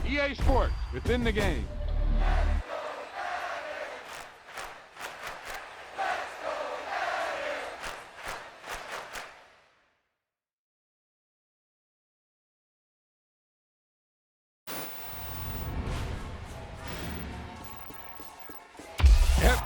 EA Sports, within the game. Yep.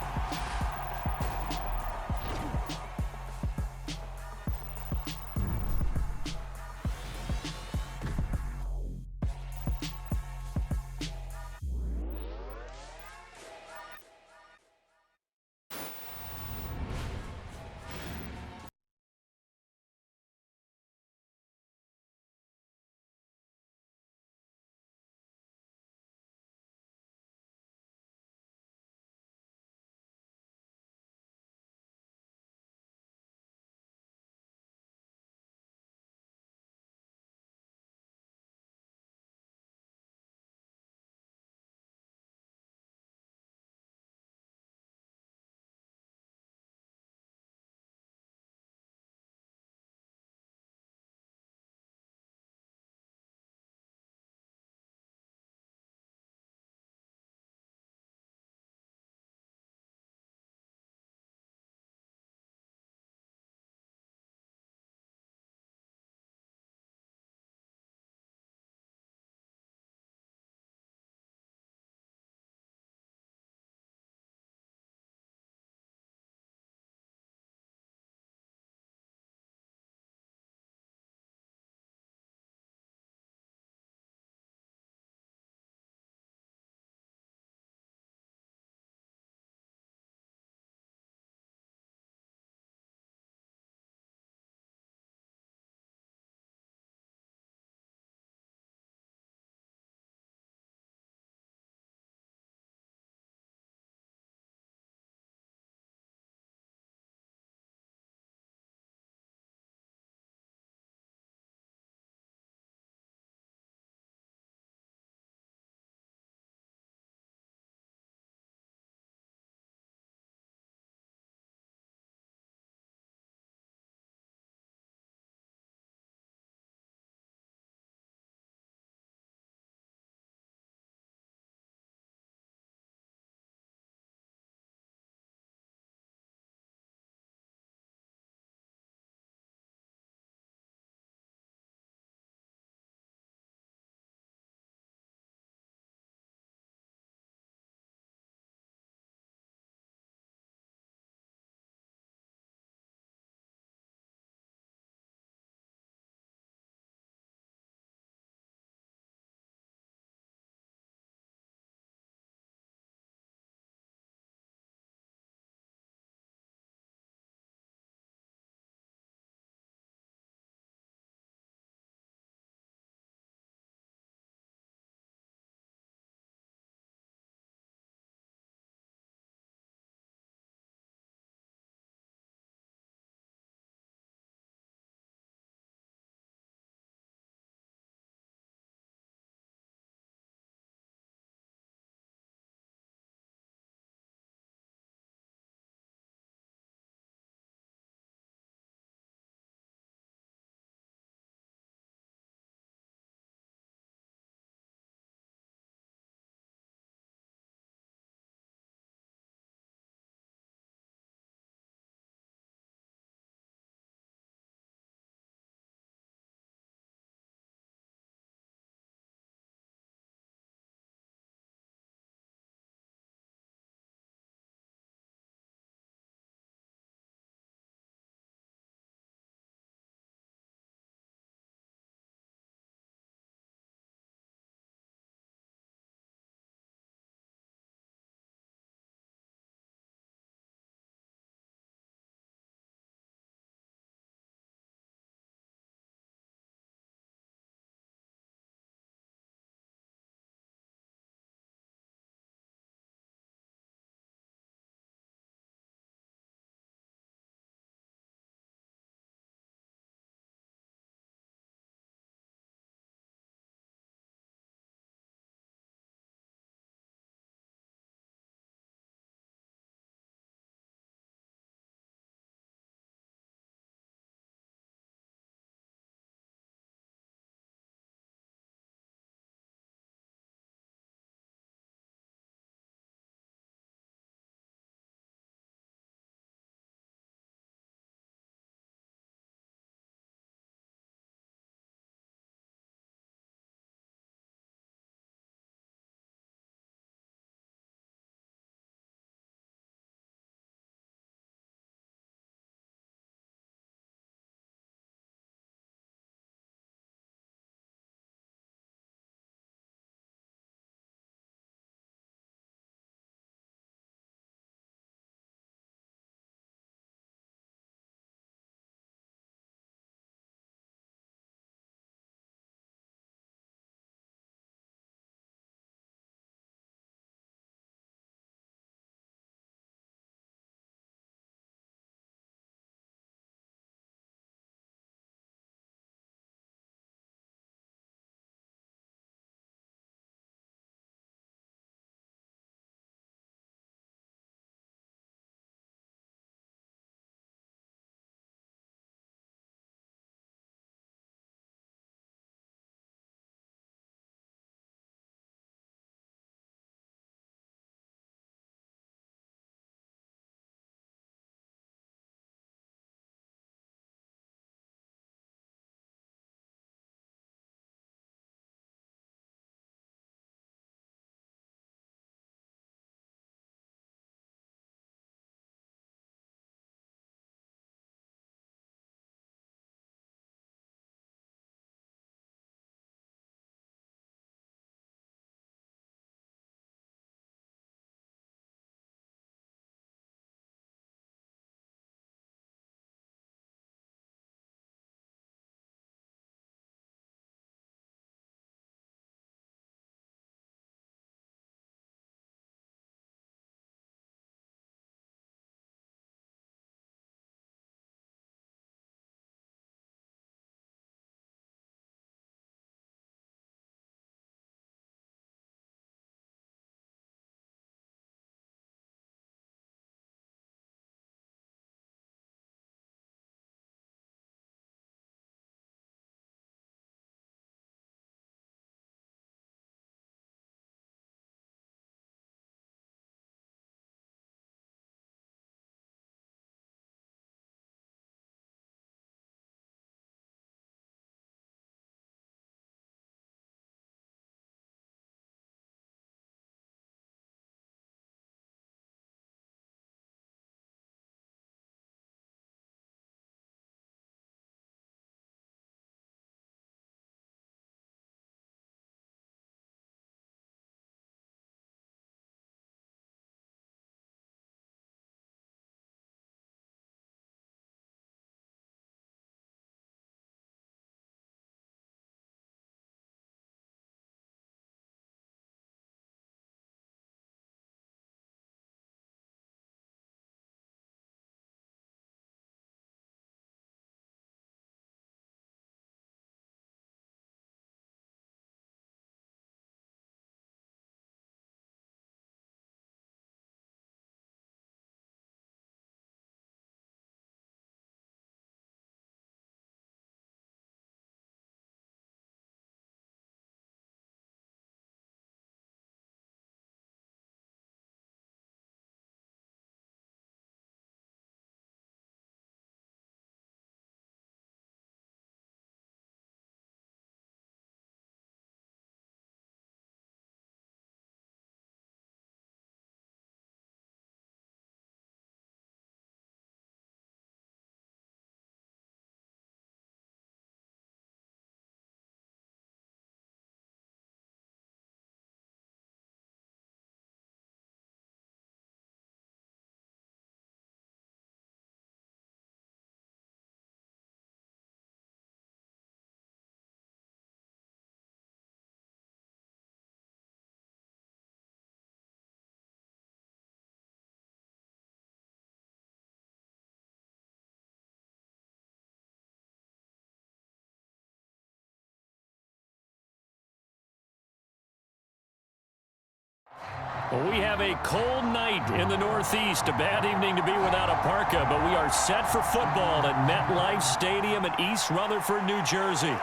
Well, we have a cold night in the Northeast. A bad evening to be without a parka, but we are set for football at MetLife Stadium in East Rutherford, New Jersey.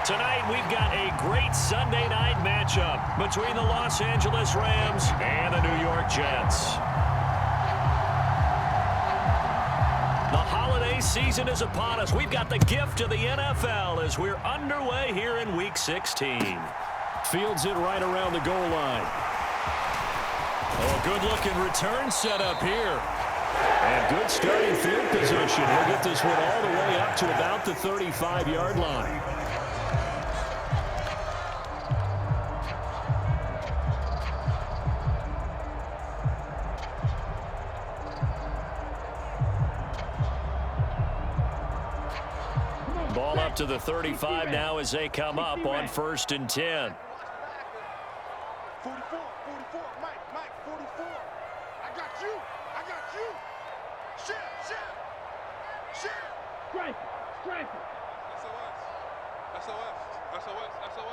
Tonight, we've got a great Sunday night matchup between the Los Angeles Rams and the New York Jets. The holiday season is upon us. We've got the gift of the NFL as we're underway here in Week 16. Fields it right around the goal line. Oh, good-looking return set up here. And good starting field position. He'll get this one all the way up to about the 35-yard line. Ball up to the 35 now as they come up on 1st and 10. 44, 44, Mike, 44. I got you. Shit. Strike. SOS.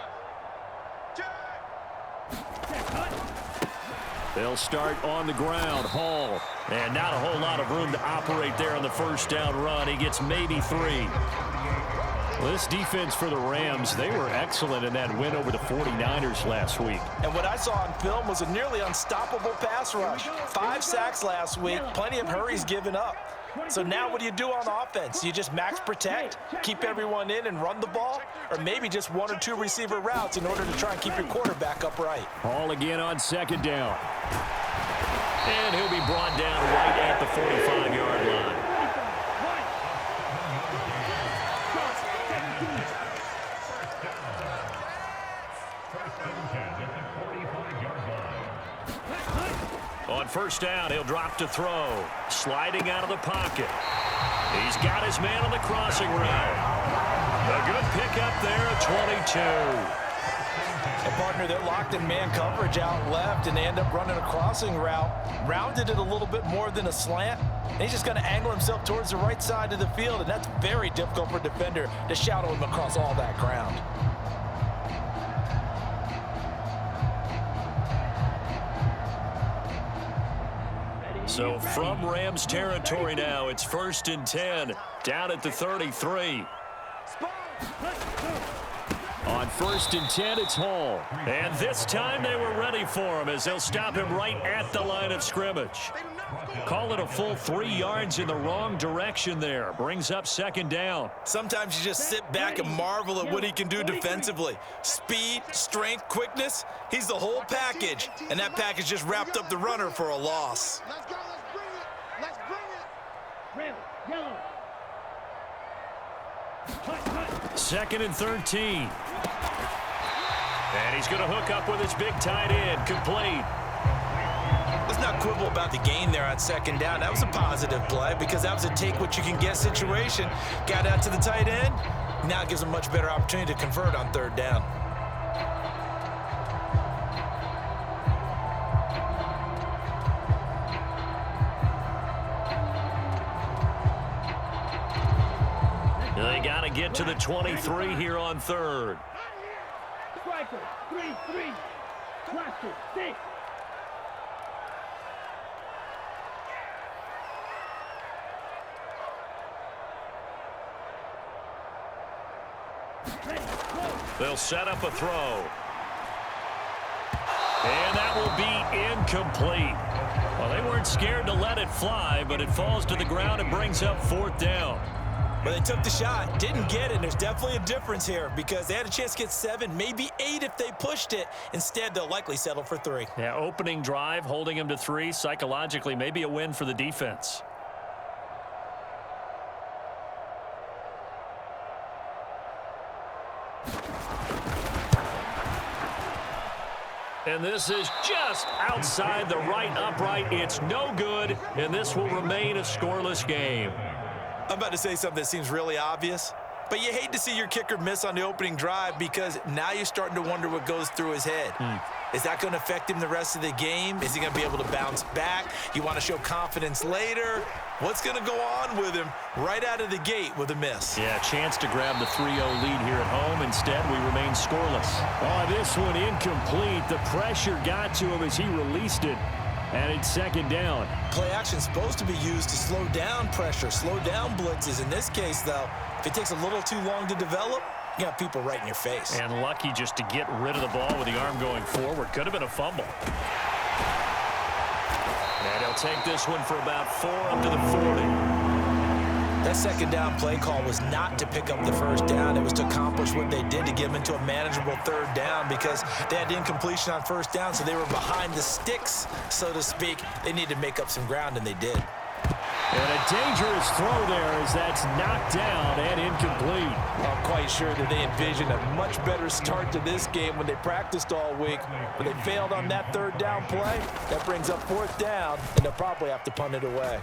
They'll start on the ground. Hall. And not a whole lot of room to operate there on the first down run. He gets maybe 3. Well, this defense for the Rams, they were excellent in that win over the 49ers last week. And what I saw on film was a nearly unstoppable pass rush. 5 sacks last week, plenty of hurries given up. So now what do you do on offense? You just max protect, keep everyone in and run the ball, or maybe just 1 or 2 receiver routes in order to try and keep your quarterback upright. Hall again on 2nd down. And he'll be brought down right at the 45-yard line. On 1st down, he'll drop to throw. Sliding out of the pocket. He's got his man on the crossing route. A good pickup there at 22. And partner, they're locked in man coverage out left, and they end up running a crossing route. Rounded it a little bit more than a slant. And he's just going to angle himself towards the right side of the field, and that's very difficult for a defender to shadow him across all that ground. So from Rams territory now, it's 1st and 10, down at the 33. On 1st and 10, it's Hall. And this time they were ready for him as they'll stop him right at the line of scrimmage. Call it a full 3 yards in the wrong direction there. Brings up 2nd down. Sometimes you just sit back and marvel at what he can do defensively. Speed, strength, quickness, he's the whole package. And that package just wrapped up the runner for a loss. Let's go. Let's bring it. Red, yellow. 2nd and 13. And he's going to hook up with his big tight end. Complete. Let's not quibble about the gain there on 2nd down. That was a positive play because that was a take-what-you-can-get situation. Got out to the tight end. Now it gives him a much better opportunity to convert on 3rd down. They got to get to the 23 here on 3rd. Striker, 3-3. Blaster, 6. They'll set up a throw. And that will be incomplete. Well, they weren't scared to let it fly, but it falls to the ground and brings up 4th down. But they took the shot, didn't get it. There's definitely a difference here because they had a chance to get 7, maybe 8 if they pushed it. Instead, they'll likely settle for 3. Yeah, opening drive, holding him to 3, psychologically maybe a win for the defense. And this is just outside the right upright. It's no good, and this will remain a scoreless game. I'm about to say something that seems really obvious, But you hate to see your kicker miss on the opening drive because now you're starting to wonder what goes through his head. Is that going to affect him the rest of the game? Is he going to be able to bounce back? You want to show confidence later? What's going to go on with him right out of the gate with a miss? Yeah, chance to grab the 3-0 lead here at home. Instead, we remain scoreless. Oh, this one incomplete. The pressure got to him as he released it. And it's second down. Play action is supposed to be used to slow down pressure, slow down blitzes. In this case, though, if it takes a little too long to develop, you got people right in your face. And lucky just to get rid of the ball with the arm going forward. Could have been a fumble. And he'll take this one for about 4 up to the 40. That second down play call was not to pick up the first down. It was to accomplish what they did to get them into a manageable third down because they had incompletion on first down, so they were behind the sticks, so to speak. They needed to make up some ground, and they did. And a dangerous throw there as that's knocked down and incomplete. I'm quite sure that they envisioned a much better start to this game when they practiced all week. But they failed on that third down play. That brings up fourth down, and they'll probably have to punt it away.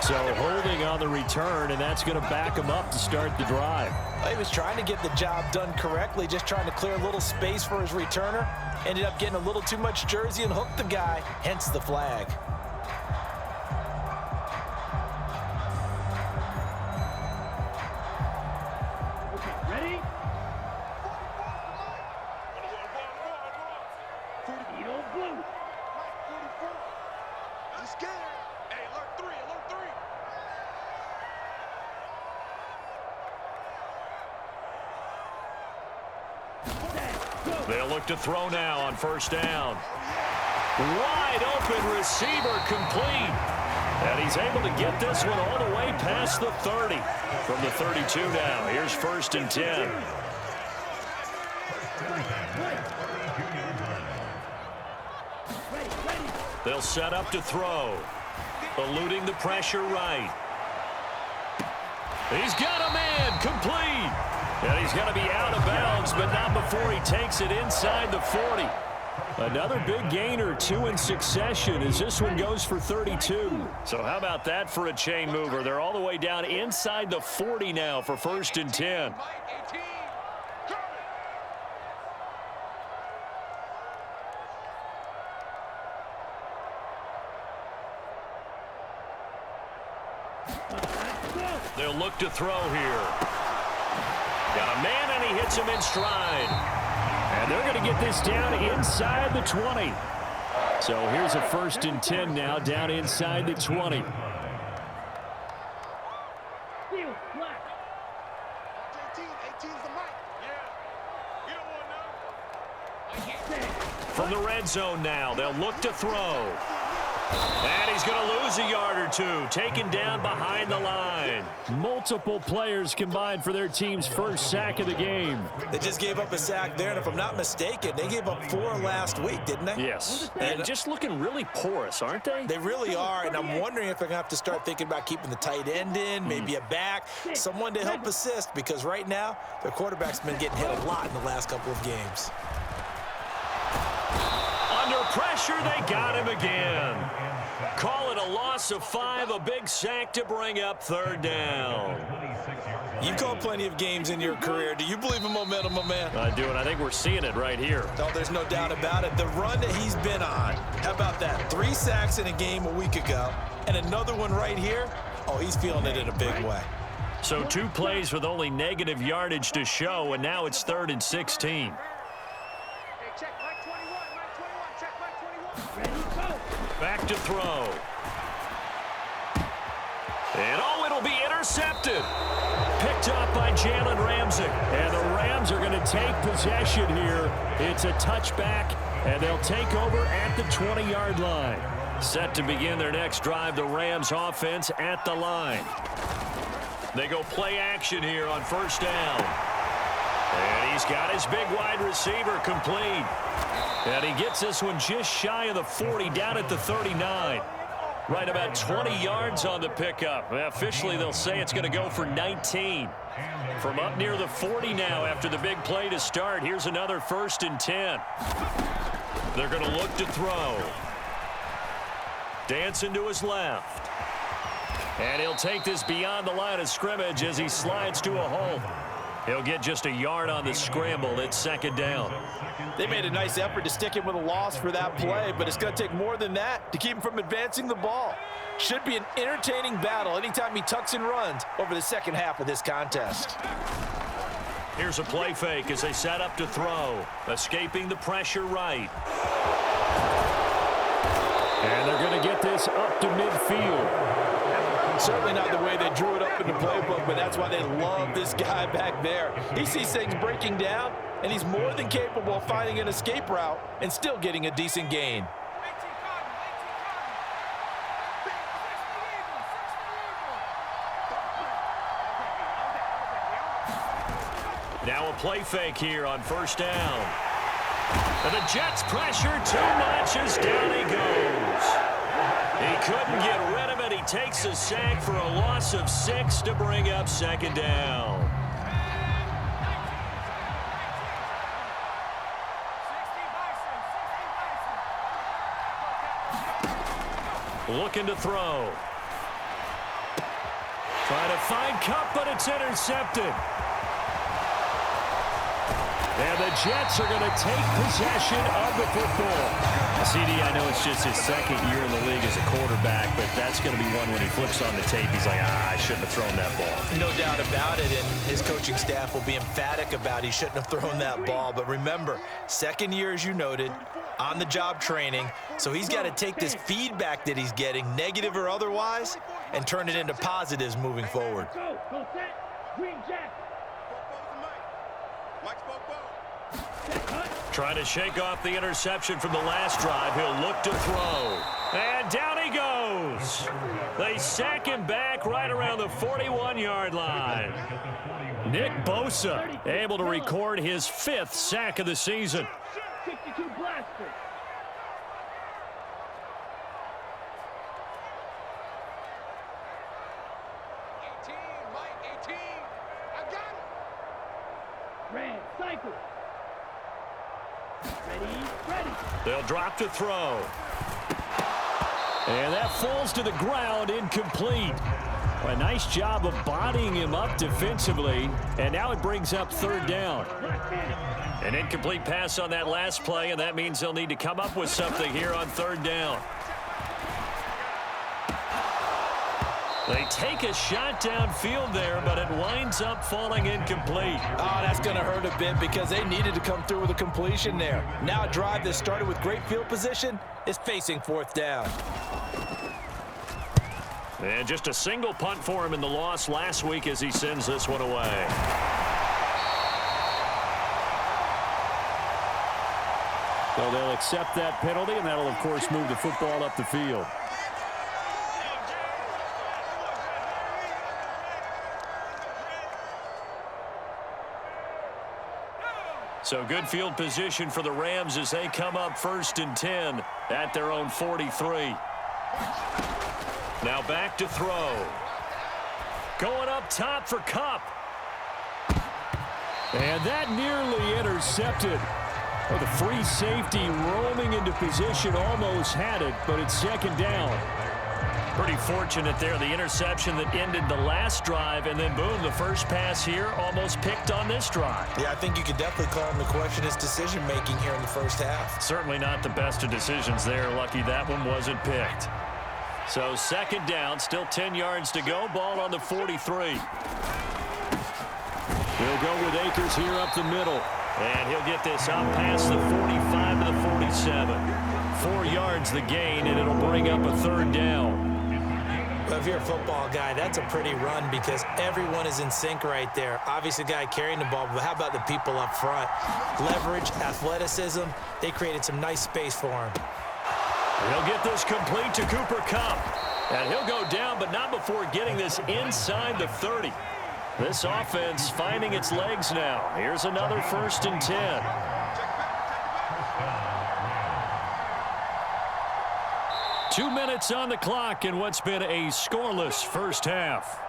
So holding on the return, and that's going to back him up to start the drive. He was trying to get the job done correctly, just trying to clear a little space for his returner. Ended up getting a little too much jersey and hooked the guy, hence the flag. Okay, ready? Edo blue. Mike, 44. He's scared. Hey, alert 3, alert 3. They'll look to throw now on first down. Wide open receiver complete. And he's able to get this one all the way past the 30. From the 32 now, here's first and 10. They'll set up to throw. Eluding the pressure right. He's got a man complete. And he's going to be out of bounds, but not before he takes it inside the 40. Another big gain or 2 in succession as this one goes for 32. So how about that for a chain mover? They're all the way down inside the 40 now for first and 10. Mike, 18. They'll look to throw here. Got a man, and he hits him in stride. And they're going to get this down inside the 20. So here's a first and 10 now, down inside the 20. Field, black. 18's the mic. Yeah. You don't want to know. From the red zone now, they'll look to throw. And he's going to lose a yard or 2, taken down behind the line. Multiple players combined for their team's first sack of the game. They just gave up a sack there, and if I'm not mistaken, they gave up 4 last week, didn't they? Yes, and just looking really porous, aren't they? They really are, and I'm wondering if they're going to have to start thinking about keeping the tight end in, maybe a back, someone to help assist, because right now, their quarterback's been getting hit a lot in the last couple of games. Under pressure, they got him again. Call it a loss of 5, a big sack to bring up third down. You've called plenty of games in your career. Do you believe in momentum, my man? I do, and I think we're seeing it right here. No, there's no doubt about it. The run that he's been on, how about that? 3 sacks in a game a week ago, and another one right here. Oh, he's feeling it in a big way. So 2 plays with only negative yardage to show, and now it's 3rd and 16. Hey, check Mike 21. Mike 21. Check Mike 21. Ready, go. Back to throw. And oh, it'll be intercepted. Picked up by Jalen Ramsey. And the Rams are going to take possession here. It's a touchback, and they'll take over at the 20-yard line. Set to begin their next drive, the Rams offense at the line. They go play action here on first down. And he's got his big wide receiver complete. And he gets this one just shy of the 40, down at the 39. Right about 20 yards on the pickup. Officially, they'll say it's going to go for 19. From up near the 40 now after the big play to start. Here's another first and 10. They're going to look to throw. Dancing to his left. And he'll take this beyond the line of scrimmage as he slides to a halt. He'll get just a yard on the scramble. It's second down. They made a nice effort to stick him with a loss for that play, but it's going to take more than that to keep him from advancing the ball. Should be an entertaining battle anytime he tucks and runs over the second half of this contest. Here's a play fake as they set up to throw. Escaping the pressure right. And they're going to get this up to midfield. Certainly not the way they drew it up in the playbook, but that's why they love this guy back there. He sees things breaking down, and he's more than capable of finding an escape route and still getting a decent gain. Now a play fake here on first down. And the Jets pressure too much as down he goes. He couldn't get rid of it. He takes a sack for a loss of 6 to bring up second down. Looking to throw. Trying to find Cup, but it's intercepted. And the Jets are going to take possession of the football. CD, I know it's just his second year in the league as a quarterback, but that's going to be one when he flips on the tape, he's like, I shouldn't have thrown that ball. No doubt about it, and his coaching staff will be emphatic about he shouldn't have thrown that ball. But remember, second year, as you noted, on-the-job training, so he's got to take this feedback that he's getting, negative or otherwise, and turn it into positives moving forward. Go set, green jack. Trying to shake off the interception from the last drive. He'll look to throw. And down he goes. They sack him back right around the 41-yard line. Nick Bosa able to record his 5th sack of the season. 62 blaster. Red cycle. Ready. They'll drop to throw. And that falls to the ground, incomplete. A nice job of bodying him up defensively, and now it brings up third down. An incomplete pass on that last play, and that means they'll need to come up with something here on third down. They take a shot downfield there, but it winds up falling incomplete. Oh, that's going to hurt a bit because they needed to come through with a completion there. Now a drive that started with great field position is facing fourth down. And just a single punt for him in the loss last week as he sends this one away. So they'll accept that penalty, and that'll, of course, move the football up the field. So good field position for the Rams as they come up 1st and 10 at their own 43. Now back to throw. Going up top for Cup. And that nearly intercepted. Oh, the free safety roaming into position almost had it, but it's second down. Pretty fortunate there, the interception that ended the last drive, and then boom, the first pass here almost picked on this drive. Yeah, I think you could definitely call him to question his decision-making here in the first half. Certainly not the best of decisions there. Lucky that one wasn't picked. So second down, still 10 yards to go. Ball on the 43. He'll go with Akers here up the middle. And he'll get this out past the 45 to the 47. 4 yards the gain, and it'll bring up a third down. Well, if you're a football guy, that's a pretty run because everyone is in sync right there. Obviously, the guy carrying the ball, but how about the people up front? Leverage, athleticism, they created some nice space for him. He'll get this complete to Cooper Kupp. And he'll go down, but not before getting this inside the 30. This offense finding its legs now. Here's another 1st and 10. Two minutes on the clock in what's been a scoreless first half.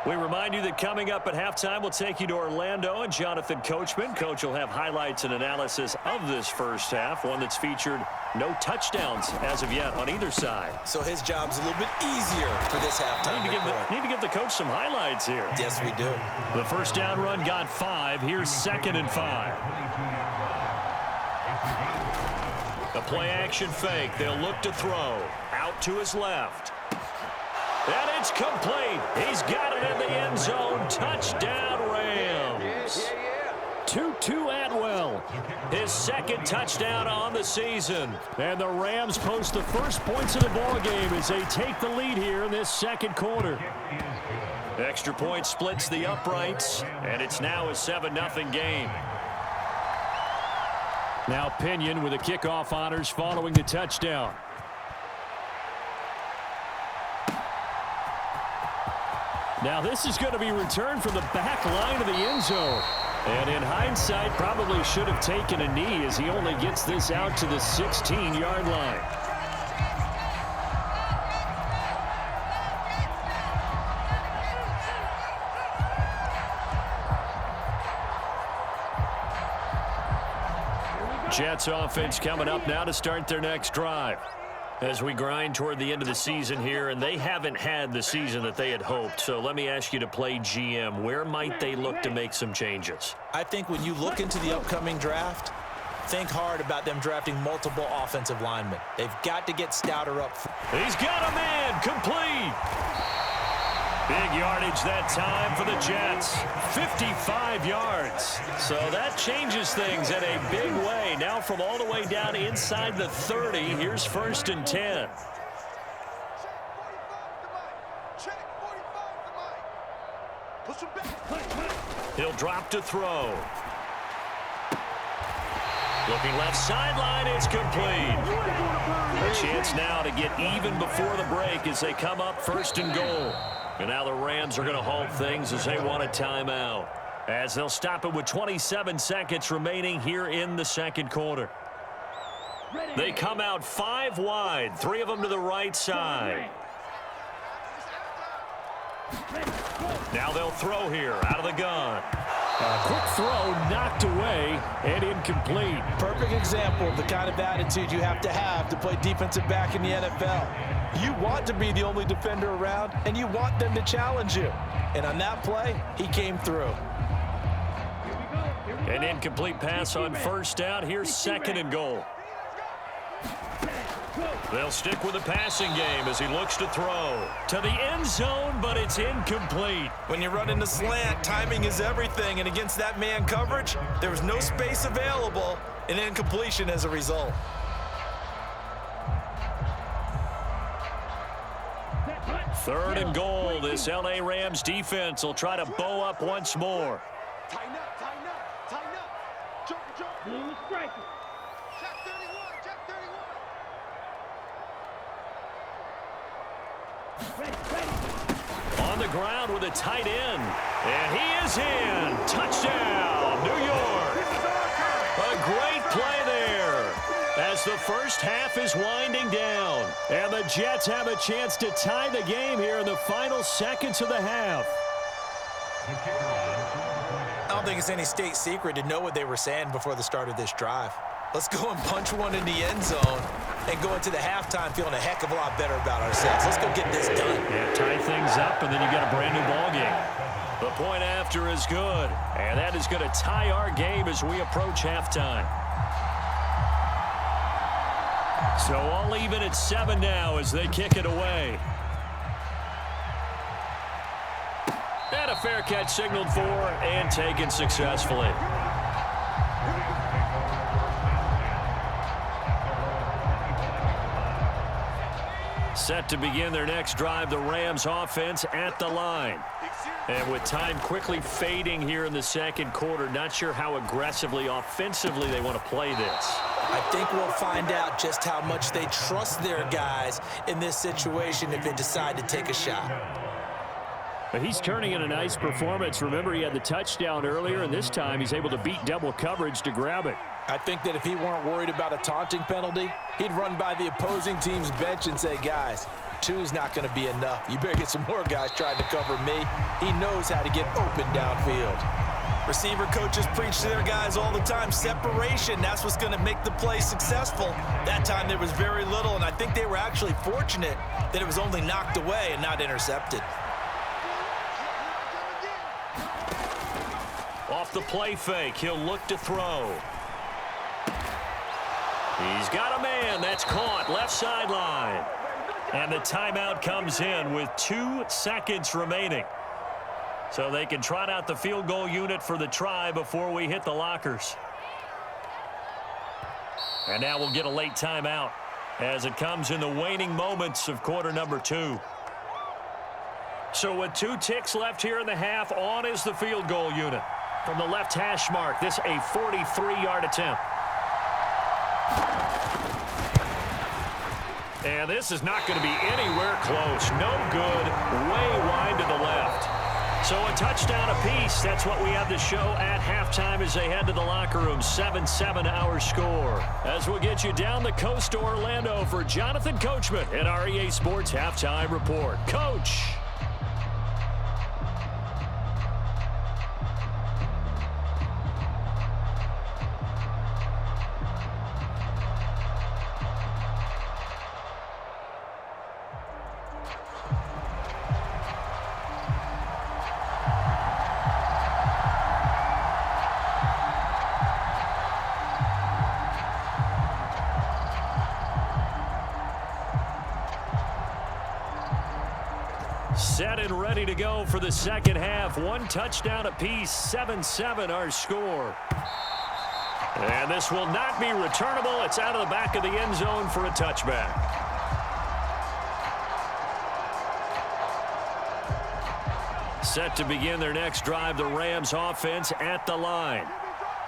We remind you that coming up at halftime, we'll take you to Orlando and Jonathan Coachman. Coach will have highlights and analysis of this first half, one that's featured no touchdowns as of yet on either side. So his job's a little bit easier for this halftime. Need to give the coach some highlights here. Yes, we do. The first down run got 5. Here's 2nd and 5. A play-action fake. They'll look to throw. Out to his left. And it's complete. He's got it in the end zone. Touchdown, Rams. Tutu Atwell, his 2nd touchdown on the season. And the Rams post the first points of the ball game as they take the lead here in this 2nd quarter. Extra point splits the uprights, and it's now a 7-0 game. Now Pinion with the kickoff honors following the touchdown. Now this is going to be returned from the back line of the end zone. And in hindsight, probably should have taken a knee as he only gets this out to the 16-yard line. Jets offense coming up now to start their next drive. As we grind toward the end of the season here, and they haven't had the season that they had hoped. So let me ask you to play GM. Where might they look to make some changes? I think when you look into the upcoming draft, think hard about them drafting multiple offensive linemen. They've got to get stouter up. He's got a man, complete. Big yardage that time for the Jets. 55 yards. So that changes things in a big way. Now from all the way down inside the 30, here's 1st and 10. He'll drop to throw. Looking left sideline, it's complete. A chance now to get even before the break as they come up 1st and goal. And now the Rams are going to halt things as they want a timeout. As they'll stop it with 27 seconds remaining here in the 2nd quarter. They come out 5 wide, 3 of them to the right side. Now they'll throw here out of the gun. A quick throw knocked away and incomplete. Perfect example of the kind of attitude you have to play defensive back in the NFL. You want to be the only defender around, and you want them to challenge you. And on that play, he came through. An incomplete pass on 1st down. Here's 2nd and goal. They'll stick with the passing game as he looks to throw to the end zone, but it's incomplete. When you're running the slant, timing is everything, and against that man coverage, there was no space available, and incompletion as a result. Third and goal. This L.A. Rams defense will try to bow up once more. Tighten up, tighten up, tighten up. Jump, jump. Blue striker. Jack 31, Jack 31. Ready. On the ground with a tight end. And he is in. Touchdown, New York. A great play there as the first half is winding down. And the Jets have a chance to tie the game here in the final seconds of the half. I don't think it's any state secret to know what they were saying before the start of this drive. Let's go and punch one in the end zone and go into the halftime feeling a heck of a lot better about ourselves. Let's go get this done. Yeah, tie things up, and then you got a brand new ball game. The point after is good, and that is going to tie our game as we approach halftime. So all even at 7 now as they kick it away. And a fair catch signaled for and taken successfully. Set to begin their next drive, the Rams offense at the line. And with time quickly fading here in the 2nd quarter, not sure how aggressively, offensively they want to play this. I think we'll find out just how much they trust their guys in this situation if they decide to take a shot. But he's turning in a nice performance. Remember, he had the touchdown earlier, and this time he's able to beat double coverage to grab it. I think that if he weren't worried about a taunting penalty, he'd run by the opposing team's bench and say, guys, two is not going to be enough. You better get some more guys trying to cover me. He knows how to get open downfield. Receiver coaches preach to their guys all the time. Separation, that's what's going to make the play successful. That time there was very little, and I think they were actually fortunate that it was only knocked away and not intercepted. Off the play fake, he'll look to throw. He's got a man. That's caught. Left sideline. And the timeout comes in with 2 seconds remaining. So they can trot out the field goal unit for the try before we hit the lockers. And now we'll get a late timeout as it comes in the waning moments of quarter number 2. So with 2 ticks left here in the half, on is the field goal unit. From the left hash mark, this a 43-yard attempt. And this is not going to be anywhere close. No good. Way wide to the left. So a touchdown apiece. That's what we have to show at halftime as they head to the locker room. 7-7 our score. As we'll get you down the coast to Orlando for Jonathan Coachman at our EA Sports Halftime Report. Coach. Set and ready to go for the second half. 1 touchdown apiece. 7-7 our score. And this will not be returnable. It's out of the back of the end zone for a touchback. Set to begin their next drive, the Rams offense at the line.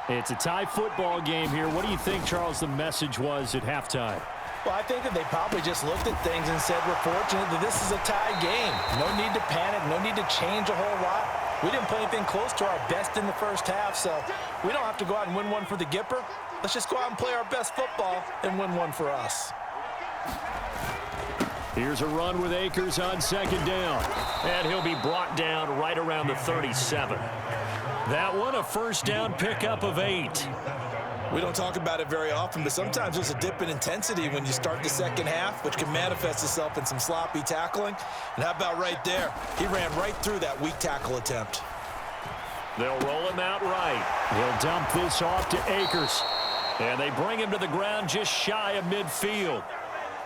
It's a tie football game here. What do you think, Charles, the message was at halftime? Well, I think that they probably just looked at things and said, we're fortunate that this is a tie game. No need to panic, no need to change a whole lot. We didn't play anything close to our best in the first half, so we don't have to go out and win one for the Gipper. Let's just go out and play our best football and win one for us. Here's a run with Akers on second down. And he'll be brought down right around the 37. That one a first down pickup of 8. We don't talk about it very often, but sometimes there's a dip in intensity when you start the second half, which can manifest itself in some sloppy tackling. And how about right there? He ran right through that weak tackle attempt. They'll roll him out right. He'll dump this off to Akers. And they bring him to the ground just shy of midfield.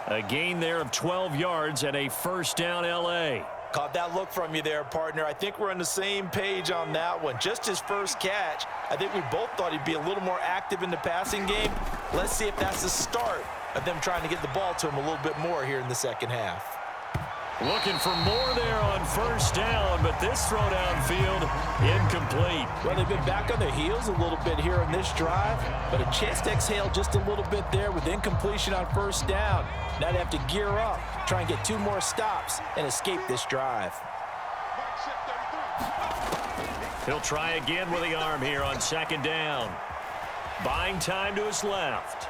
A gain there of 12 yards and a first down L.A. Caught that look from you there, partner. I think we're on the same page on that one. Just his first catch. I think we both thought he'd be a little more active in the passing game. Let's see if that's the start of them trying to get the ball to him a little bit more here in the second half. Looking for more there on first down, but this throw downfield incomplete. Well, they've been back on their heels a little bit here on this drive, but a chance to exhale just a little bit there with incompletion on first down. Now they have to gear up, try and get 2 more stops and escape this drive. He'll try again with the arm here on second down. Buying time to his left.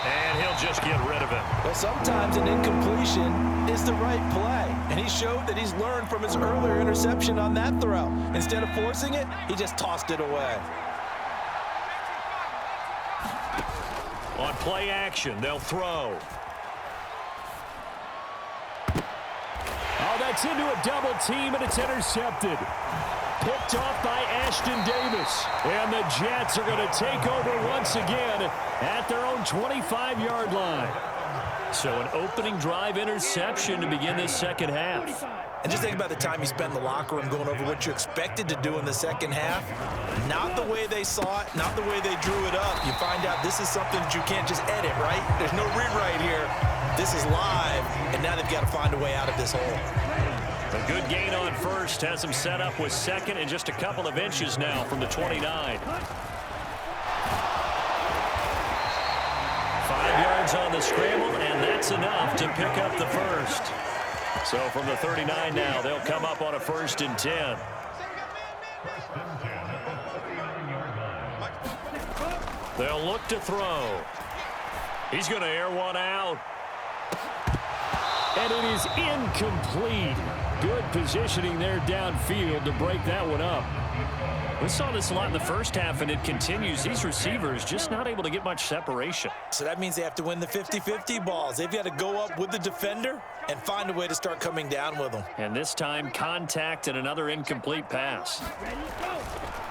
And he'll just get rid of it. Well, sometimes an incompletion is the right play. And he showed that he's learned from his earlier interception on that throw. Instead of forcing it, he just tossed it away. On play action, they'll throw. Oh, that's into a double team, and it's intercepted. Picked off by Ashton Davis. And the Jets are going to take over once again at their own 25-yard line. So an opening drive interception to begin this second half. And just think about the time you spent in the locker room going over what you expected to do in the second half. Not the way they saw it, not the way they drew it up. You find out this is something that you can't just edit, right? There's no rewrite here. This is live, and now they've got to find a way out of this hole. A good gain on first has him set up with second and just a couple of inches now from the 29. 5 yards on the scramble, and that's enough to pick up the first. So from the 39 now, they'll come up on a 1st and 10. They'll look to throw. He's going to air one out. And it is incomplete. Good positioning there downfield to break that one up. We saw this a lot in the first half, and it continues. These receivers just not able to get much separation. So that means they have to win the 50-50 balls. They've got to go up with the defender and find a way to start coming down with them. And this time, contact and another incomplete pass.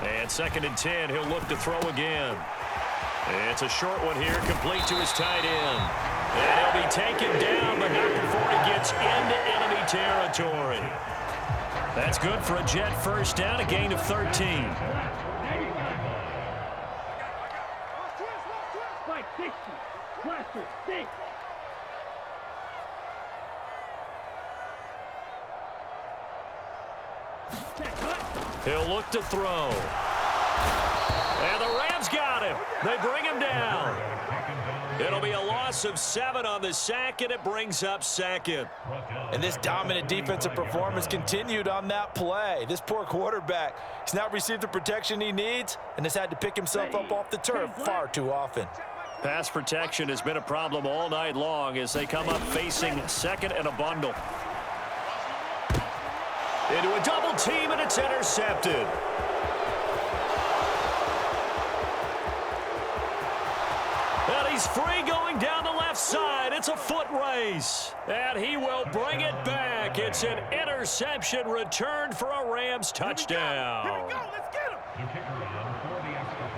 And 2nd and 10, he'll look to throw again. It's a short one here, complete to his tight end. And he'll be taken down, but not before he gets into enemy territory. That's good for a Jet first down, a gain of 13. Spike 60. Blaster 6. He'll look to throw. And the Rams got him. They bring him down. It'll be a loss of 7 on the sack, and it brings up 2nd. And this dominant defensive performance continued on that play. This poor quarterback, he's not received the protection he needs and has had to pick himself up off the turf far too often. Pass protection has been a problem all night long as they come up facing 2nd and a bundle. Into a double team, and it's intercepted. And he's free going down the left side. It's a foot race. And he will bring it back. It's an interception returned for a Rams touchdown. Here we go. Let's get him.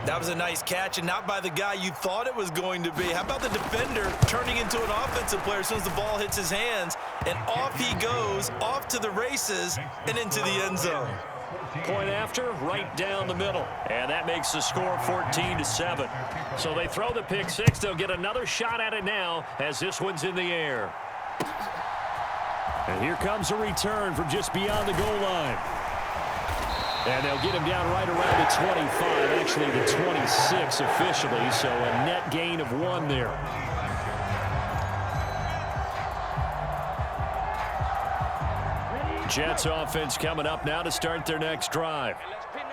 That was a nice catch, and not by the guy you thought it was going to be. How about the defender turning into an offensive player as soon as the ball hits his hands, and off he goes, off to the races, and into the end zone. Point after, right down the middle. And that makes the score 14-7. So they throw the pick 6. They'll get another shot at it now as this one's in the air. And here comes a return from just beyond the goal line. And they'll get him down right around the 25, actually the 26 officially, so a net gain of 1 there. Jets offense coming up now to start their next drive.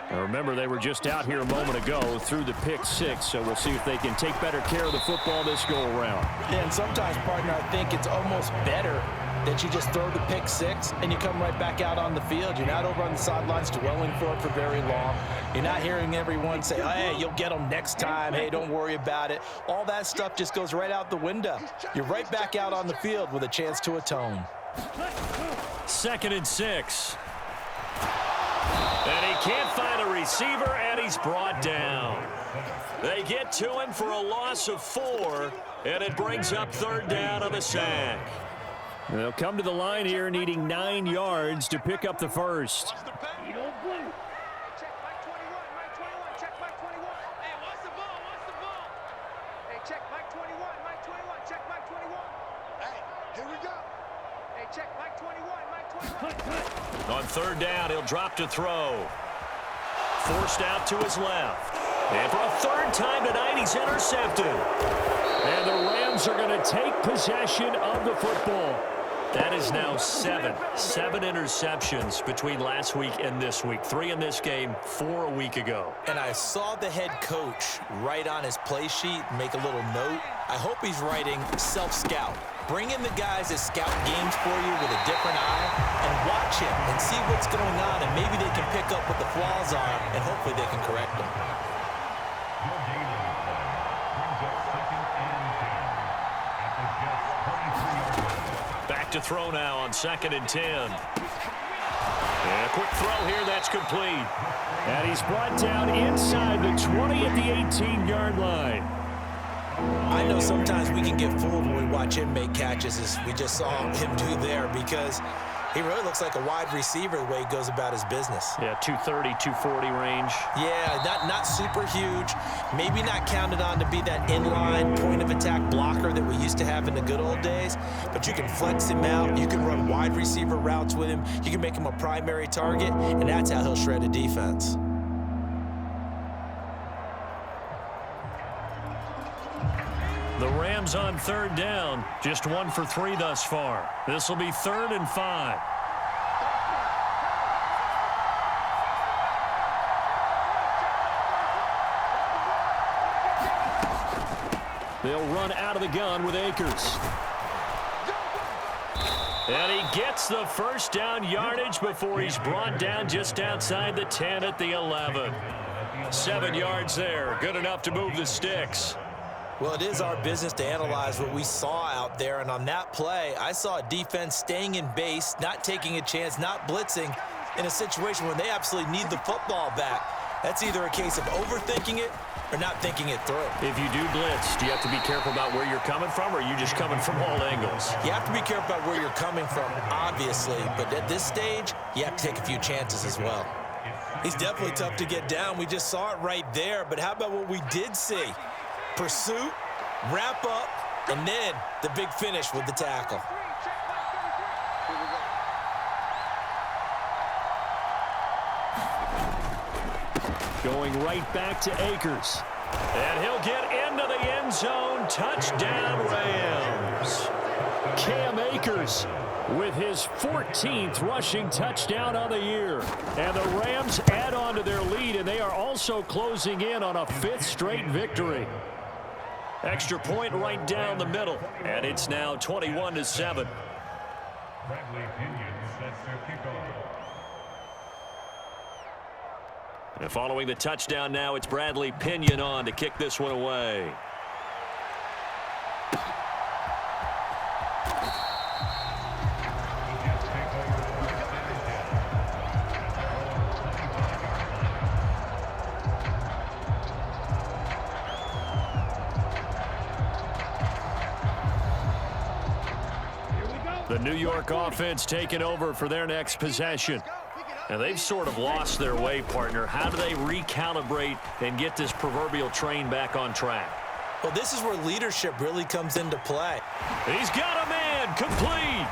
Now remember, they were just out here a moment ago through the pick 6, so we'll see if they can take better care of the football this go-around. Yeah, and sometimes, partner, I think it's almost better that you just throw the pick 6 and you come right back out on the field. You're not over on the sidelines dwelling for it for very long. You're not hearing everyone say, oh, hey, you'll get them next time. Hey, don't worry about it. All that stuff just goes right out the window. You're right back out on the field with a chance to atone. 2nd and 6. And he can't find a receiver, and he's brought down. They get to him for a loss of 4, and it brings up 3rd down on the sack. They'll come to the line here needing 9 yards to pick up the first. Check Mike 21. Mike 21. Check Mike 21. Hey, what's the ball? What's the ball? Hey, check Mike 21. Mike 21. Check Mike 21. Hey, here we go. Hey, check Mike 21. Mike 21. On 3rd down, he'll drop to throw. Forced out to his left. And for a 3rd time tonight, he's intercepted. And the Rams are going to take possession of the football. That is now 7 interceptions between last week and this week. 3 in this game, 4 a week ago. And I saw the head coach write on his play sheet, make a little note. I hope he's writing self-scout. Bring in the guys that scout games for you with a different eye and watch him and see what's going on, and maybe they can pick up what the flaws are, and hopefully they can correct them. Back to throw now on 2nd and 10. And a quick throw here, that's complete. And he's brought down inside the 20 at the 18-yard line. I know sometimes we can get fooled when we watch him make catches, as we just saw him do there, because he really looks like a wide receiver the way he goes about his business. Yeah, 230, 240 range. Yeah, not super huge. Maybe not counted on to be that inline point-of-attack blocker that we used to have in the good old days, but you can flex him out. You can run wide receiver routes with him. You can make him a primary target, and that's how he'll shred a defense. The Rams on 3rd down, just 1 for 3 thus far. This will be 3rd and 5. They'll run out of the gun with Akers. And he gets the first down yardage before he's brought down just outside the 10 at the 11. 7 yards there. Good enough to move the sticks. Well, it is our business to analyze what we saw out there, and on that play, I saw a defense staying in base, not taking a chance, not blitzing in a situation when they absolutely need the football back. That's either a case of overthinking it or not thinking it through. If you do blitz, do you have to be careful about where you're coming from, or are you just coming from all angles? You have to be careful about where you're coming from, obviously, but at this stage, you have to take a few chances as well. He's definitely tough to get down. We just saw it right there, but how about what we did see? Pursuit, wrap up, and then the big finish with the tackle. Going right back to Akers. And he'll get into the end zone. Touchdown, Rams. Cam Akers with his 14th rushing touchdown on the year. And the Rams add on to their lead, and they are also closing in on a 5th straight victory. Extra point right down the middle, and it's now 21-7. And following the touchdown now, it's Bradley Pinion on to kick this one away. The New York offense taking over for their next possession. And they've sort of lost their way, partner. How do they recalibrate and get this proverbial train back on track? Well, this is where leadership really comes into play. He's got a man, complete.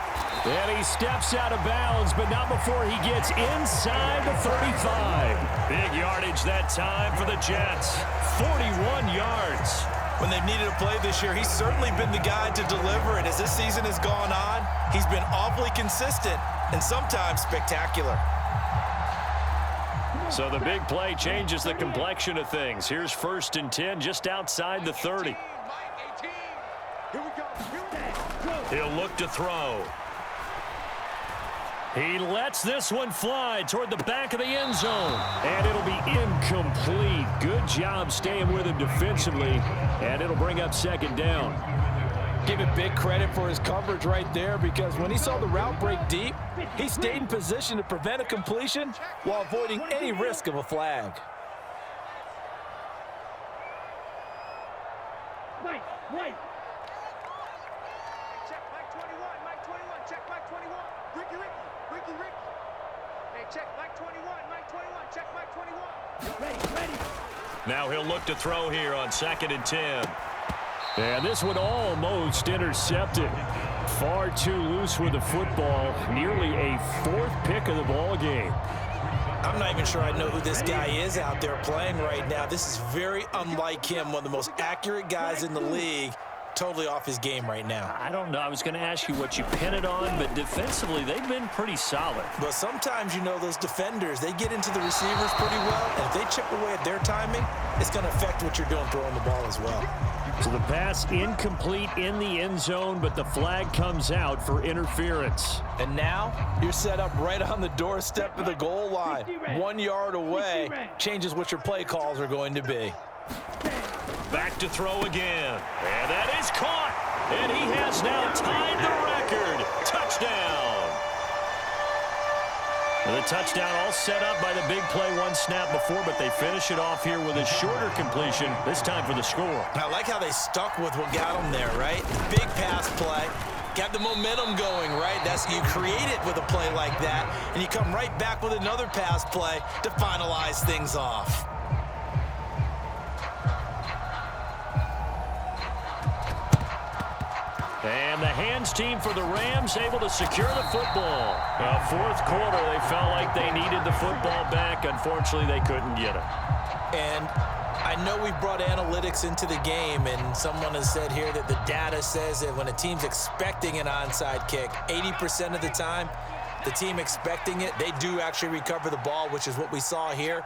And he steps out of bounds, but not before he gets inside the 35. Big yardage that time for the Jets. 41 yards. When they've needed a play this year, he's certainly been the guy to deliver it. As this season has gone on, he's been awfully consistent and sometimes spectacular. So the big play changes the complexion of things. Here's 1st and 10 just outside the 30. He'll look to throw. He lets this one fly toward the back of the end zone. And it'll be incomplete. Good job staying with him defensively. And it'll bring up 2nd down. Give him big credit for his coverage right there, because when he saw the route break deep, he stayed in position to prevent a completion while avoiding any risk of a flag. Right. Check Mike 21, Mike 21, check Mike 21. Ricky. Hey, check Mike 21, Mike 21, check Mike 21. Ready. Now he'll look to throw here on 2nd and 10. And this one almost intercepted. Far too loose with the football. Nearly a 4th pick of the ball game. I'm not even sure I know who this guy is out there playing right now. This is very unlike him, one of the most accurate guys in the league. Totally off his game right now. I don't know. I was going to ask you what you pin it on, but defensively, they've been pretty solid. But sometimes, you know, those defenders, they get into the receivers pretty well, and if they chip away at their timing, it's going to affect what you're doing throwing the ball as well. So the pass incomplete in the end zone, but the flag comes out for interference. And now you're set up right on the doorstep of the goal line. 1 yard away changes what your play calls are going to be. Back to throw again. And that is caught. And he has now tied the record. Touchdown. And the touchdown all set up by the big play one snap before, but they finish it off here with a shorter completion, this time for the score. I like how they stuck with what got them there, right? Big pass play. Got the momentum going, right? You create it with a play like that, and you come right back with another pass play to finalize things off. And the hands team for the Rams able to secure the football. 4th quarter, they felt like they needed the football back. Unfortunately, they couldn't get it. And I know we've brought analytics into the game, and someone has said here that the data says that when a team's expecting an onside kick, 80% of the time, the team expecting it, they do actually recover the ball, which is what we saw here.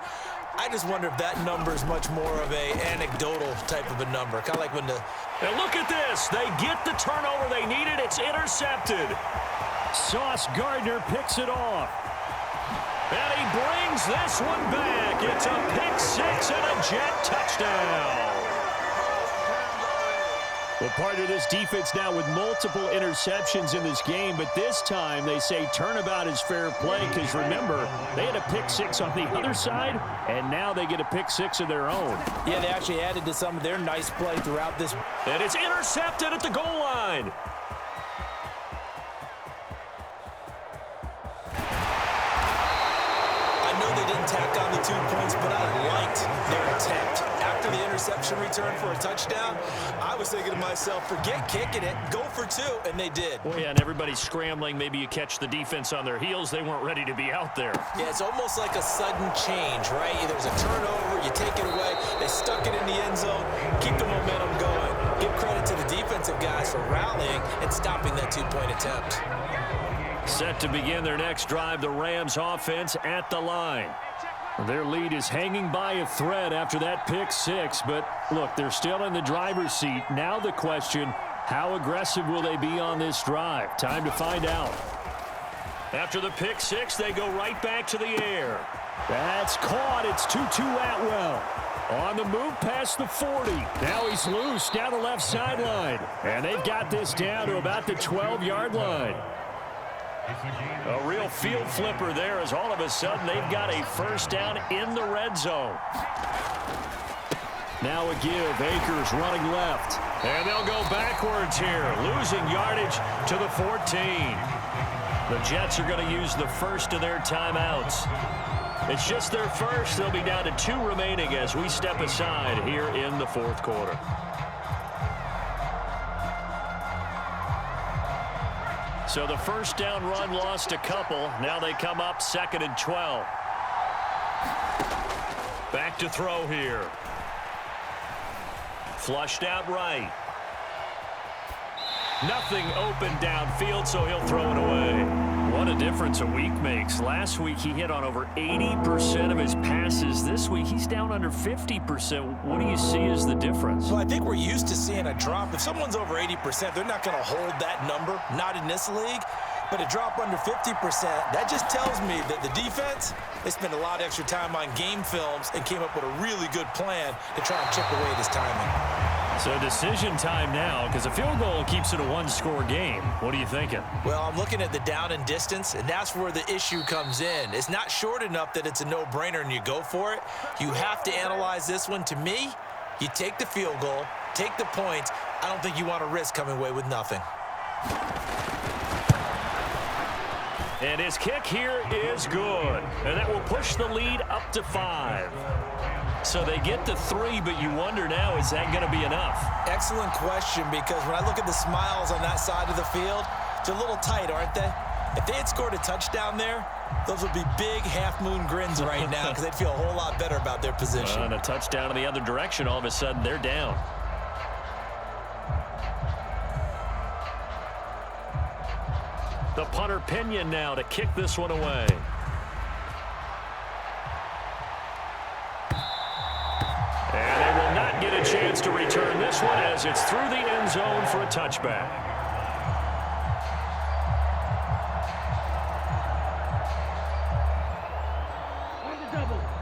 I just wonder if that number is much more of an anecdotal type of a number. Kind of like when the... And look at this. They get the turnover they needed. It's intercepted. Sauce Gardner picks it off. And he brings this one back. It's a pick six and a Jet touchdown. Well, part of this defense now with multiple interceptions in this game, but this time they say turnabout is fair play because, remember, they had a pick six on the other side, and now they get a pick six of their own. Yeah, they actually added to some of their nice play throughout this. And it's intercepted at the goal line. I know they didn't tack on the 2 points, but I liked their attempt. After the interception return for a touchdown, I was thinking to myself, forget kicking it, go for 2, and they did. Well, yeah, and everybody's scrambling. Maybe you catch the defense on their heels. They weren't ready to be out there. Yeah, it's almost like a sudden change, right? There's a turnover, you take it away, they stuck it in the end zone, keep the momentum going. Give credit to the defensive guys for rallying and stopping that 2-point attempt. Set to begin their next drive, the Rams offense at the line. Their lead is hanging by a thread after that pick six, but look, they're still in the driver's seat. Now the question, how aggressive will they be on this drive? Time to find out. After the pick six, they go right back to the air. That's caught. It's Tutu Atwell. On the move past the 40. Now he's loose down the left sideline. And they've got this down to about the 12-yard line. A real field flipper there as all of a sudden they've got a first down in the red zone. Now a give. Akers running left. And they'll go backwards here, losing yardage to the 14. The Jets are going to use the first of their timeouts. It's just their first. They'll be down to 2 remaining as we step aside here in the fourth quarter. So the first down run lost a couple. Now they come up 2nd and 12. Back to throw here. Flushed out right. Nothing open downfield, so he'll throw it away. What a difference a week makes. Last week he hit on over 80% of his passes. This week he's down under 50%. What do you see as the difference? Well, I think we're used to seeing a drop. If someone's over 80%, they're not going to hold that number, not in this league. But a drop under 50%, that just tells me that the defense, they spent a lot of extra time on game films and came up with a really good plan to try and chip away at his timing. So decision time now, because a field goal keeps it a 1-score game. What are you thinking? Well, I'm looking at the down and distance, and that's where the issue comes in. It's not short enough that it's a no-brainer and you go for it. You have to analyze this one. To me, you take the field goal, take the points. I don't think you want to risk coming away with nothing. And his kick here is good. And that will push the lead up to 5. So they get to 3, but you wonder now, is that going to be enough? Excellent question, because when I look at the smiles on that side of the field, they're a little tight, aren't they? If they had scored a touchdown there, those would be big half-moon grins right now because they'd feel a whole lot better about their position. And a touchdown in the other direction, all of a sudden they're down. The punter Pinion now to kick this one away. And they will not get a chance to return this one as it's through the end zone for a touchback.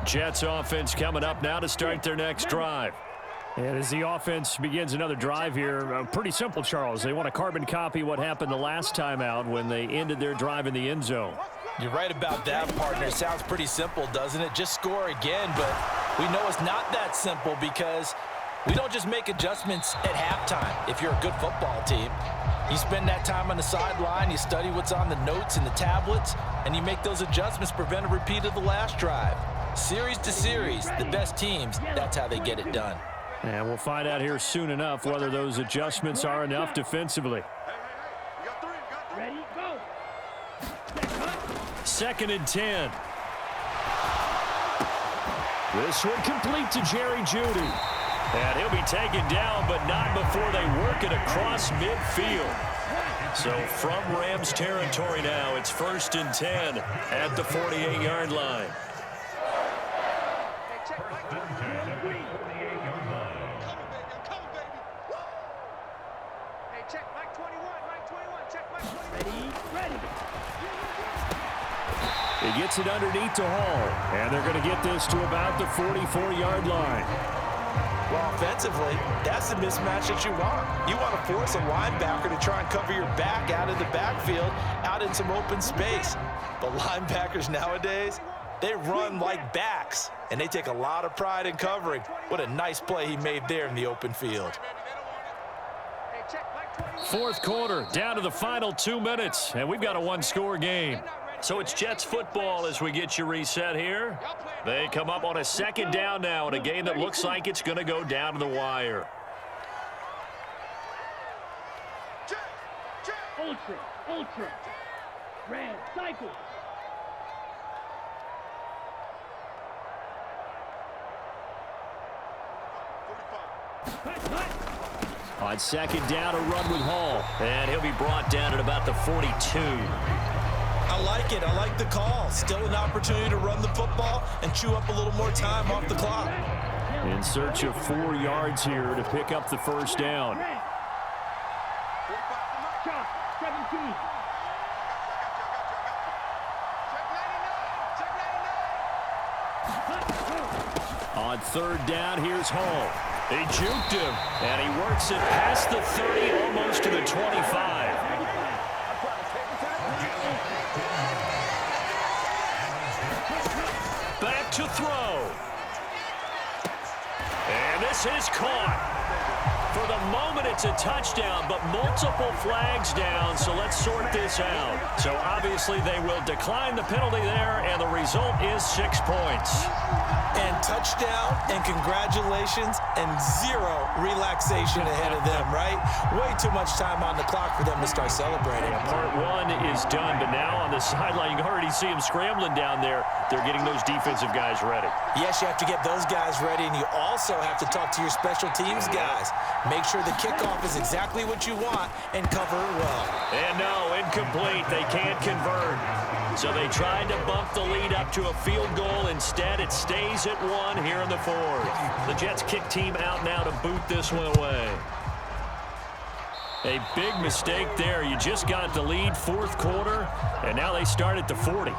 Jets offense coming up now to start their next drive. And as the offense begins another drive here, pretty simple, Charles. They want to carbon copy what happened the last time out when they ended their drive in the end zone. You're right about that, partner. Sounds pretty simple, doesn't it? Just score again, but we know it's not that simple because we don't just make adjustments at halftime. If you're a good football team, you spend that time on the sideline, you study what's on the notes and the tablets, and you make those adjustments, prevent a repeat of the last drive. Series to series, the best teams, that's how they get it done. And we'll find out here soon enough whether those adjustments are enough defensively. Ready, go. 2nd and 10. This one complete to Jerry Jeudy. And he'll be taken down, but not before they work it across midfield. So from Rams territory now, it's 1st and 10 at the 48-yard line. Check Mike 21, Mike 21, check Mike 21. Ready, ready. He gets it underneath to Hall, and they're going to get this to about the 44-yard line. Well, offensively, that's the mismatch that you want. You want to force a linebacker to try and cover your back out of the backfield, out in some open space. But linebackers nowadays, they run like backs, and they take a lot of pride in covering. What a nice play he made there in the open field. Fourth quarter, down to the final 2 minutes, and we've got a one-score game. So it's Jets football as we get you reset here. They come up on a second down now in a game that looks like it's going to go down to the wire. Ultra. Red, cycle. On second down, a run with Hall. And he'll be brought down at about the 42. I like it. I like the call. Still an opportunity to run the football and chew up a little more time off the clock. In search of 4 yards here to pick up the first down. 17. On third down, here's Hall. He juked him, and he works it past the 30, almost to the 25. Back to throw. And this is caught. For the moment, it's a touchdown, but multiple flags down, so let's sort this out. So obviously they will decline the penalty there, and the result is 6 points. And touchdown, and congratulations, and zero relaxation ahead of them, right? Way too much time on the clock for them to start celebrating. Yeah, part one is done, but now on the sideline, you can already see them scrambling down there. They're getting those defensive guys ready. Yes, you have to get those guys ready, and you also have to talk to your special teams guys. Make sure the kickoff is exactly what you want and cover it well. And no, incomplete. They can't convert. So they tried to bump the lead up to a field goal. Instead, it stays at 1 here in the fourth. The Jets kick team out now to boot this one away. A big mistake there. You just got the lead, fourth quarter, and now they start at the 40.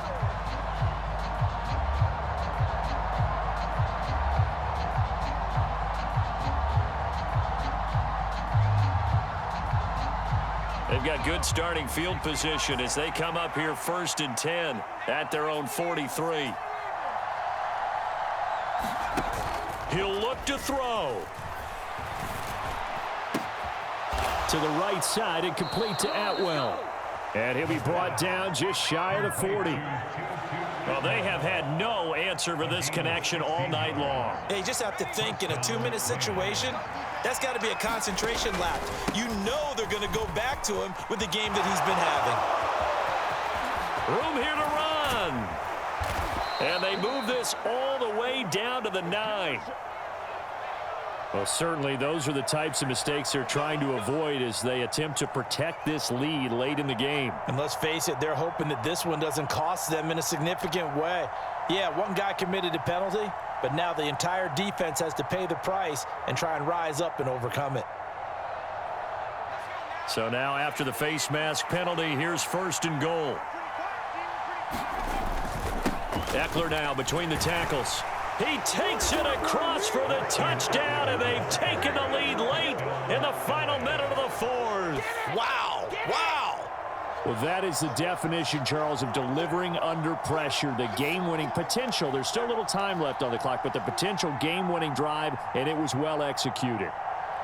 They've got good starting field position as they come up here 1st and 10 at their own 43. He'll look to throw. To the right side and complete to Atwell. And he'll be brought down just shy of the 40. Well, they have had no answer for this connection all night long. Hey, you just have to think in a 2-minute situation, that's got to be a concentration lap. You know they're going to go back to him with the game that he's been having. Room here to run. And they move this all the way down to the 9. Well, certainly those are the types of mistakes they're trying to avoid as they attempt to protect this lead late in the game. And let's face it, they're hoping that this one doesn't cost them in a significant way. Yeah, one guy committed a penalty, but now the entire defense has to pay the price and try and rise up and overcome it. So now after the face mask penalty, here's 1st and goal. Eckler now between the tackles. He takes it across for the touchdown, and they've taken the lead late in the final minute of the fourth. Wow, wow. Well, that is the definition, Charles, of delivering under pressure. The game-winning potential. There's still a little time left on the clock, but the potential game-winning drive, and it was well executed.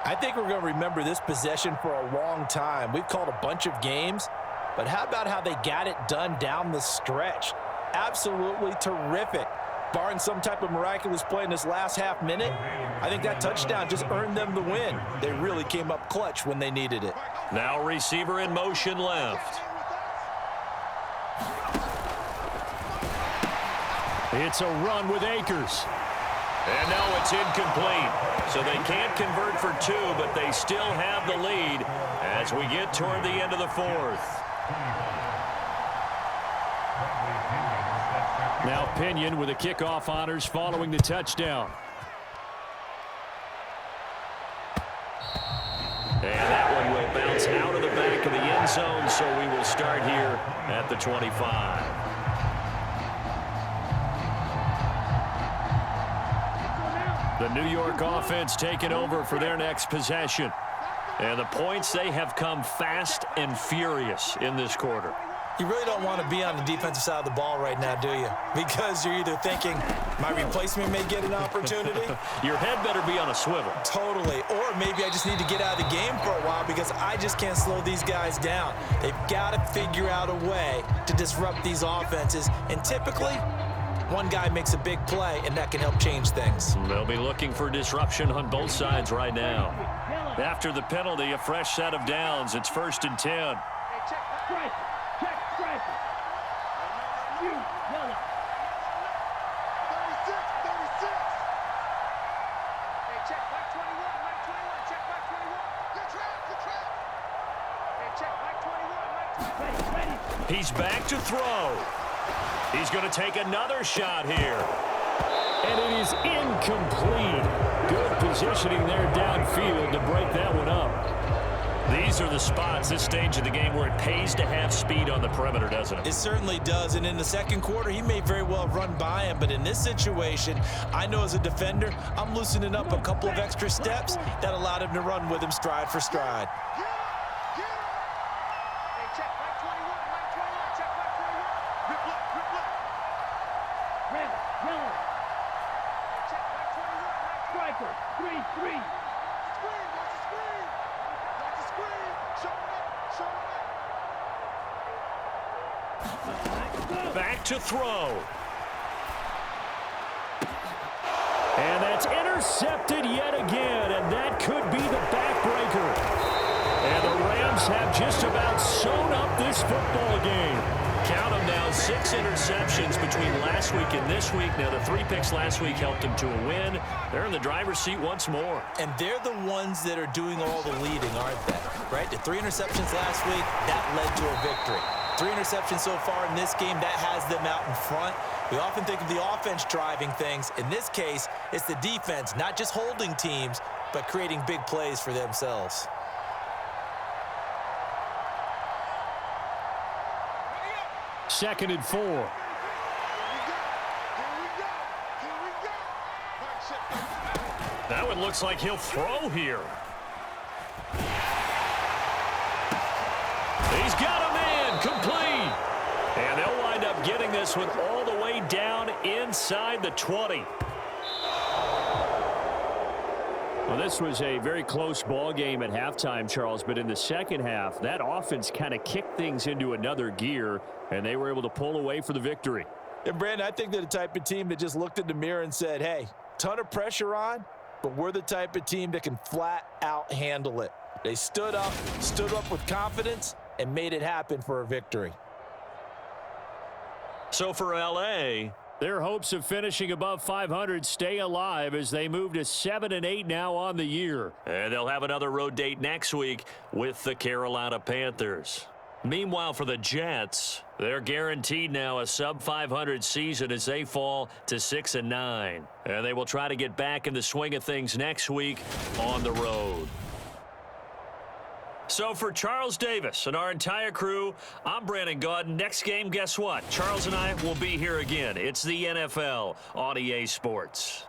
I think we're going to remember this possession for a long time. We've called a bunch of games, but how about how they got it done down the stretch? Absolutely terrific. Barring some type of miraculous play in this last half minute, I think that touchdown just earned them the win. They really came up clutch when they needed it. Now receiver in motion left. It's a run with Akers. And no, it's incomplete. So they can't convert for 2, but they still have the lead as we get toward the end of the fourth. Now Pinion with the kickoff honors following the touchdown. And that one will bounce out of the back of the end zone, so we will start here at the 25. The New York offense taking over for their next possession. And the points, they have come fast and furious in this quarter. You really don't want to be on the defensive side of the ball right now, do you? Because you're either thinking, my replacement may get an opportunity. Your head better be on a swivel. Totally. Or maybe I just need to get out of the game for a while because I just can't slow these guys down. They've got to figure out a way to disrupt these offenses. And typically, one guy makes a big play, and that can help change things. They'll be looking for disruption on both sides right now. After the penalty, a fresh set of downs. It's 1st and 10. Hey, check. Right. Check. Right. You. Yellow. 36. Hey, check. Mike 21. Mike 21. Check Mike 21. Good trap. Hey, check. Mike 21. Mike 21. Ready. He's back to throw. He's going to take another shot here. And it is incomplete. Good positioning there downfield to break that one up. These are the spots, this stage of the game, where it pays to have speed on the perimeter, doesn't it? It certainly does, and in the second quarter, he may very well run by him, but in this situation, I know as a defender, I'm loosening up a couple of extra steps that allowed him to run with him stride for stride. Hey, check. Mike 21. Mike 21. Check Mike 21. Rip left. Red. Yellow. Hey, check. Mike 21. Mike striker. 3-3. Screen. Watch the screen. Watch the screen. Show him up. Back to throw. And that's intercepted yet again, and that could be the backbreaker. And the Rams have just about sewn up this football game. Count them now, 6 interceptions between last week and this week. Now, the 3 picks last week helped them to a win. They're in the driver's seat once more. And they're the ones that are doing all the leading, aren't they? Right? The 3 interceptions last week, that led to a victory. 3 interceptions so far in this game, that has them out in front. We often think of the offense driving things. In this case, it's the defense, not just holding teams, but creating big plays for themselves. Second and 4. Here we go. That one looks like he'll throw here. He's got a man, complete. And they'll wind up getting this one all the way down inside the 20. Well, this was a very close ball game at halftime, Charles, but in the second half, that offense kind of kicked things into another gear, and they were able to pull away for the victory. And, Brandon, I think they're the type of team that just looked in the mirror and said, hey, ton of pressure on, but we're the type of team that can flat out handle it. They stood up with confidence, and made it happen for a victory. So for L.A., their hopes of finishing above 500 stay alive as they move to 7-8 now on the year. and they'll have another road date next week with the Carolina Panthers. Meanwhile, for the Jets, they're guaranteed now a sub-500 season as they fall to 6-9. And they will try to get back in the swing of things next week on the road. So for Charles Davis and our entire crew, I'm Brandon Gaudin. Next game, guess what? Charles and I will be here again. It's the NFL on EA Sports.